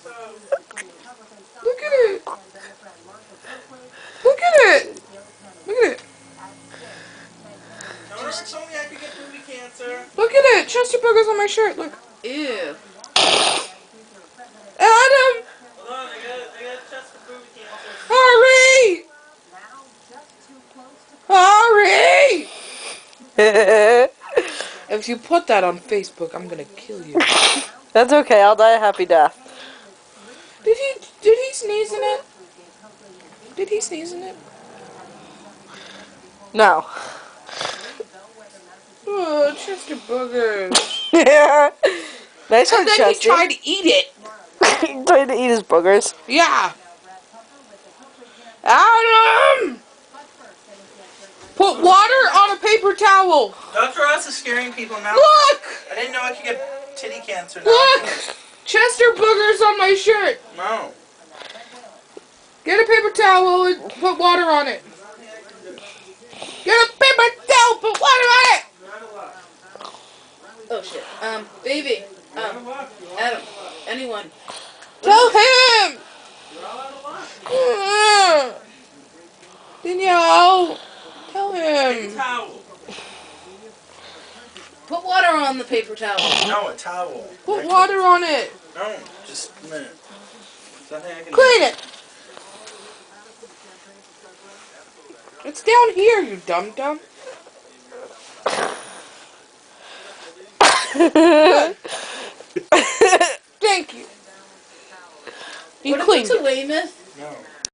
Look at it. Look at it. Look at it. Just told me I could get booby cancer. Look at it. Chester boogers on my shirt. Look. Ew. Adam. Hold on, I got Chester booby cancer. Hurry. Hurry. If you put that on Facebook, I'm gonna kill you. That's okay. I'll die a happy death. Did he sneeze in it? Did he sneeze in it? No. Oh, Chester boogers. Nice one, And then Chester. he tried to eat it. He tried to eat his boogers. Yeah. Adam! Put water on a paper towel. Dr. Ross is scaring people now. Look! I didn't know I could get titty cancer now. Look! Chester boogers on my shirt. No. Get a paper towel and put water on it. Get a paper towel, put water on it. Oh shit. Baby. Adam. Anyone. Tell him. Danielle, tell him. Towel. Put water on the paper towel. No, a towel. Put water on it. No, just a minute. Nothing I can Clean it. It's down here, you dum-dum.